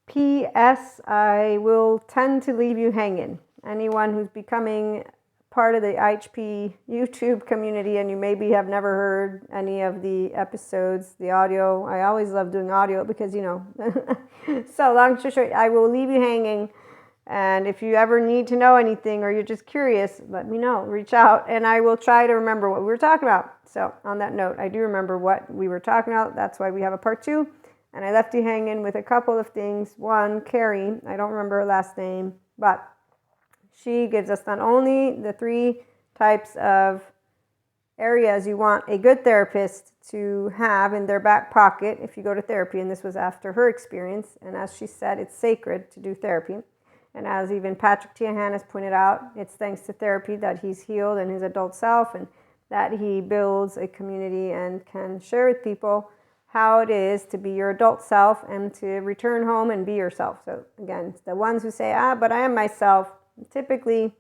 P.S. I will tend to leave you hanging. Anyone who's becoming part of the IHP YouTube community and you maybe have never heard any of the episodes, the audio, I always love doing audio because, you know, so long story short, I will leave you hanging. And if you ever need to know anything or you're just curious, let me know, reach out, and I will try to remember what we were talking about. So on that note, I do remember what we were talking about. That's why we have a part 2. And I left you hanging with a couple of things. One, Carrie, I don't remember her last name, but she gives us not only the 3 types of areas you want a good therapist to have in their back pocket if you go to therapy, and this was after her experience. And as she said, it's sacred to do therapy. And as even Patrick Tiahan has pointed out, it's thanks to therapy that he's healed in his adult self and that he builds a community and can share with people how it is to be your adult self and to return home and be yourself. So again, the ones who say, but I am myself, typically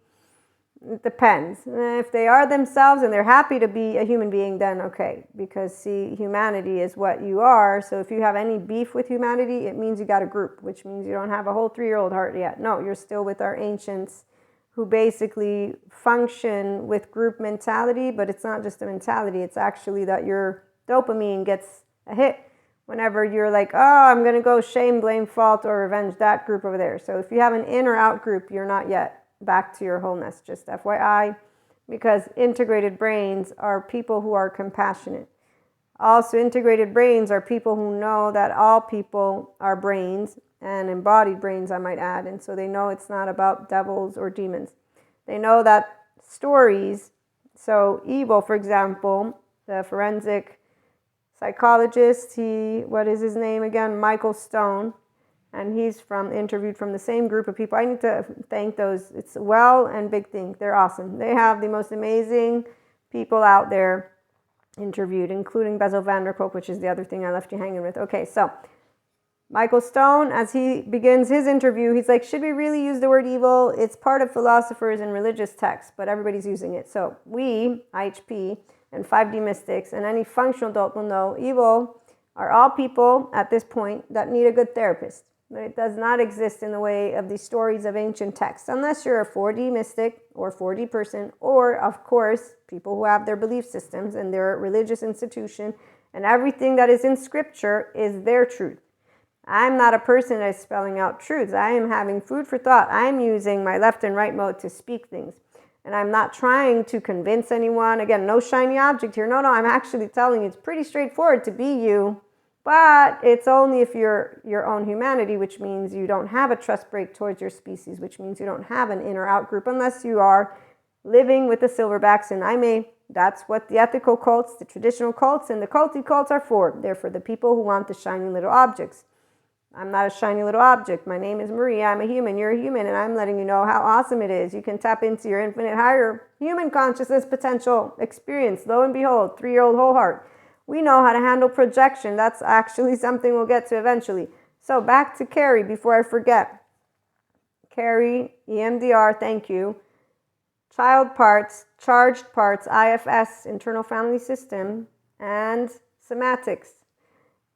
it depends. If they are themselves and they're happy to be a human being, then okay, because see, humanity is what you are. So if you have any beef with humanity, it means you got a group, which means you don't have a whole 3-year-old heart yet. No, you're still with our ancients who basically function with group mentality, but it's not just a mentality. It's actually that your dopamine gets a hit whenever you're like, I'm going to go shame, blame, fault, or revenge that group over there. So if you have an in or out group, you're not yet back to your wholeness, just FYI, because integrated brains are people who are compassionate. Also, integrated brains are people who know that all people are brains, and embodied brains, I might add, and so they know it's not about devils or demons. They know that stories, so evil, for example, the forensic psychologist, what is his name again? Michael Stone. And he's interviewed from the same group of people. I need to thank those. It's Well and Big Think. They're awesome. They have the most amazing people out there interviewed, including Bezel van der Kolk, which is the other thing I left you hanging with. Okay, so Michael Stone, as he begins his interview, he's like, should we really use the word evil? It's part of philosophers and religious texts, but everybody's using it. So we, IHP, and 5D mystics, and any functional adult will know evil are all people at this point that need a good therapist. But it does not exist in the way of the stories of ancient texts, unless you're a 4D mystic or 4D person, or, of course, people who have their belief systems and their religious institution, and everything that is in Scripture is their truth. I'm not a person that is spelling out truths. I am having food for thought. I'm using my left and right mode to speak things. And I'm not trying to convince anyone. Again, no shiny object here. No, I'm actually telling you it's pretty straightforward to be you. But it's only if you're your own humanity, which means you don't have a trust break towards your species, which means you don't have an in or out group unless you are living with the silverbacks. And that's what the ethical cults, the traditional cults, and the culty cults are for. They're for the people who want the shiny little objects. I'm not a shiny little object. My name is Maria. I'm a human. You're a human. And I'm letting you know how awesome it is. You can tap into your infinite higher human consciousness potential experience. Lo and behold, 3-year-old whole heart. We know how to handle projection. That's actually something we'll get to eventually. So back to Carrie before I forget. Carrie, EMDR, thank you. Child parts, charged parts, IFS, internal family system, and somatics.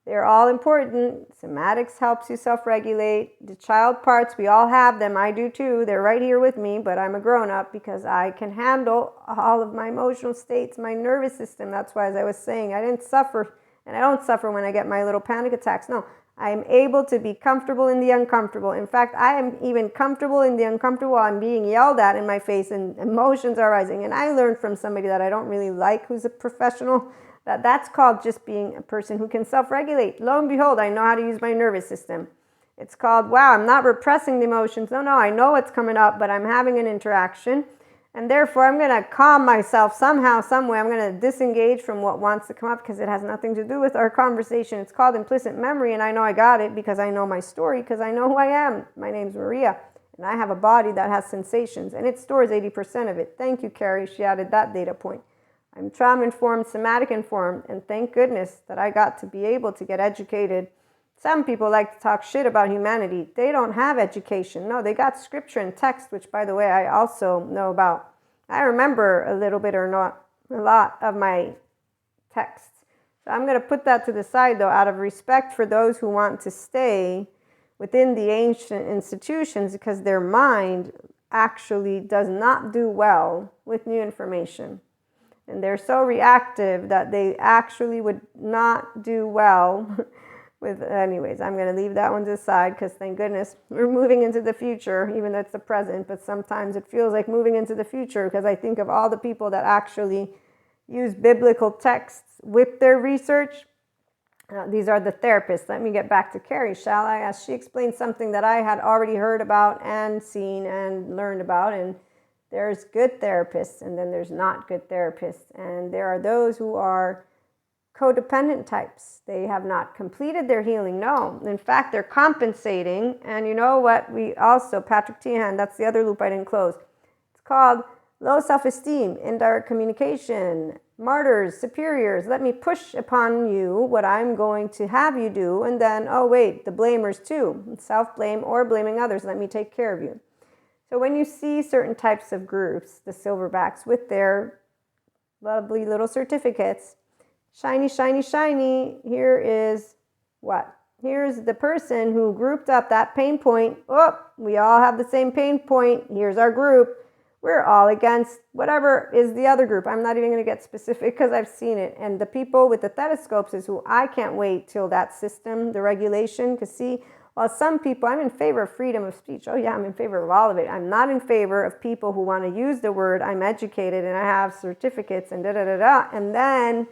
They're all important. Somatics helps you self-regulate. The child parts, we all have them. I do too. They're right here with me, but I'm a grown-up because I can handle all of my emotional states, my nervous system. That's why, as I was saying, I didn't suffer, and I don't suffer when I get my little panic attacks. No, I'm able to be comfortable in the uncomfortable. In fact, I am even comfortable in the uncomfortable. I'm being yelled at in my face and emotions are rising. And I learned from somebody that I don't really like, who's a professional, that's called just being a person who can self-regulate. Lo and behold, I know how to use my nervous system. It's called, wow, I'm not repressing the emotions. No, I know what's coming up, but I'm having an interaction. And therefore, I'm going to calm myself somehow, some way. I'm going to disengage from what wants to come up because it has nothing to do with our conversation. It's called implicit memory, and I know I got it because I know my story, because I know who I am. My name's Maria, and I have a body that has sensations, and it stores 80% of it. Thank you, Carrie. She added that data point. I'm trauma-informed, somatic-informed, and thank goodness that I got to be able to get educated. Some people like to talk shit about humanity. They don't have education. No, they got scripture and text, which, by the way, I also know about. I remember a little bit or not a lot of my texts. So I'm going to put that to the side, though, out of respect for those who want to stay within the ancient institutions because their mind actually does not do well with new information. And they're so reactive that they actually would not do well with, anyways, I'm going to leave that one to the side because thank goodness we're moving into the future, even though it's the present, but sometimes it feels like moving into the future because I think of all the people that actually use biblical texts with their research. These are the therapists. Let me get back to Carrie, shall I? As she explained something that I had already heard about and seen and learned about, and there's good therapists and then there's not good therapists. And there are those who are codependent types. They have not completed their healing. No, in fact, they're compensating. And you know what? We also, Patrick Teahan, that's the other loop I didn't close. It's called low self-esteem, indirect communication, martyrs, superiors. Let me push upon you what I'm going to have you do. And then, oh wait, the blamers too. Self-blame or blaming others. Let me take care of you. So when you see certain types of groups, the silverbacks with their lovely little certificates, shiny, shiny, shiny, here is what? Here's the person who grouped up that pain point. Oh, we all have the same pain point. Here's our group. We're all against whatever is the other group. I'm not even going to get specific because I've seen it. And the people with the stethoscopes is who I can't wait till that system, the regulation, because see, while some people, I'm in favor of freedom of speech. Oh yeah, I'm in favor of all of it. I'm not in favor of people who want to use the word, I'm educated and I have certificates and da-da-da-da. And then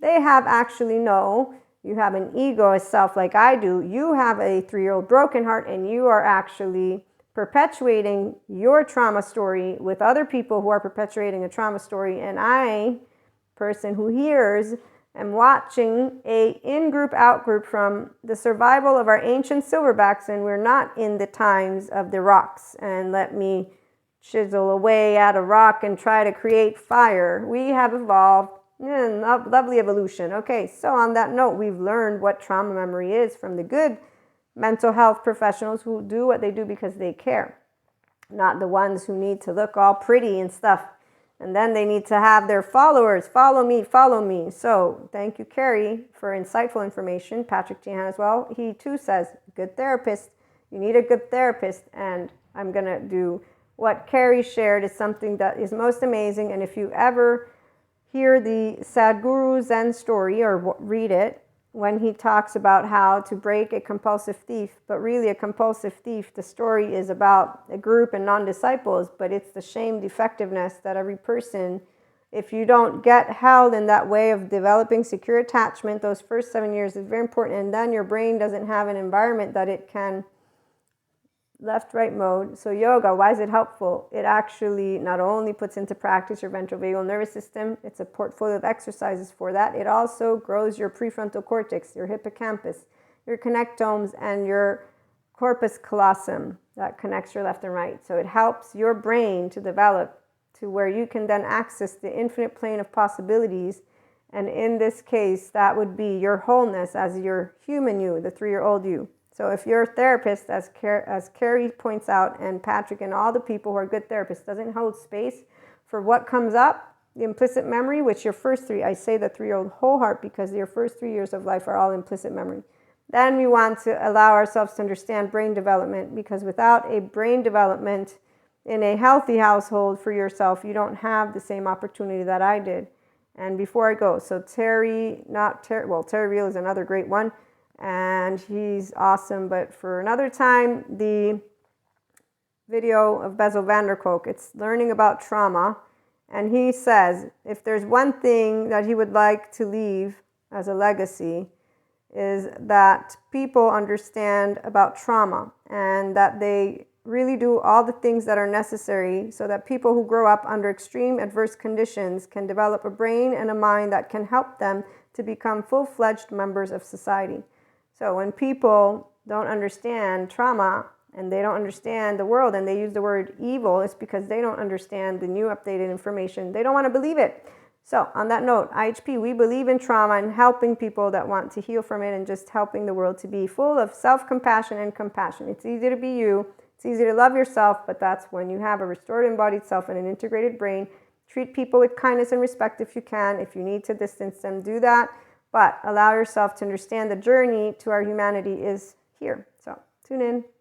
they have actually no, you have an ego, a self like I do. You have a 3-year-old broken heart and you are actually perpetuating your trauma story with other people who are perpetuating a trauma story. And I, person who hears, am watching a in-group, out-group from the survival of our ancient silverbacks, and we're not in the times of the rocks. And let me chisel away at a rock and try to create fire. We have evolved. Lovely evolution. Okay, so on that note, we've learned what trauma memory is from the good mental health professionals who do what they do because they care, not the ones who need to look all pretty and stuff. And then they need to have their followers, follow me, follow me. So thank you, Carrie, for insightful information. Patrick Teahan as well. He too says, good therapist. You need a good therapist. And I'm going to do what Carrie shared is something that is most amazing. And if you ever hear the Sadhguru Zen story or read it, when he talks about how to break a compulsive thief, but really a compulsive thief, the story is about a group and non-disciples, but it's the shame defectiveness that every person, if you don't get held in that way of developing secure attachment, those first 7 years is very important, and then your brain doesn't have an environment that it can left-right mode. So yoga, why is it helpful? It actually not only puts into practice your ventral vagal nervous system, it's a portfolio of exercises for that. It also grows your prefrontal cortex, your hippocampus, your connectomes, and your corpus callosum that connects your left and right. So it helps your brain to develop to where you can then access the infinite plane of possibilities. And in this case, that would be your wholeness as your human you, the 3-year-old you. So if your therapist, as Carrie points out, and Patrick and all the people who are good therapists, doesn't hold space for what comes up, the implicit memory, which your first 3, I say the 3-year-old whole heart because your first 3 years of life are all implicit memory. Then we want to allow ourselves to understand brain development, because without a brain development in a healthy household for yourself, you don't have the same opportunity that I did. And before I go, so Terry Real is another great one. And he's awesome, but for another time, the video of Bessel van der Kolk, it's learning about trauma, and he says if there's one thing that he would like to leave as a legacy is that people understand about trauma and that they really do all the things that are necessary so that people who grow up under extreme adverse conditions can develop a brain and a mind that can help them to become full-fledged members of society. So when people don't understand trauma and they don't understand the world and they use the word evil, it's because they don't understand the new updated information. They don't want to believe it. So on that note, IHP, we believe in trauma and helping people that want to heal from it and just helping the world to be full of self-compassion and compassion. It's easy to be you. It's easy to love yourself, but that's when you have a restored embodied self and an integrated brain. Treat people with kindness and respect if you can. If you need to distance them, do that. But allow yourself to understand the journey to our humanity is here. So Tune in.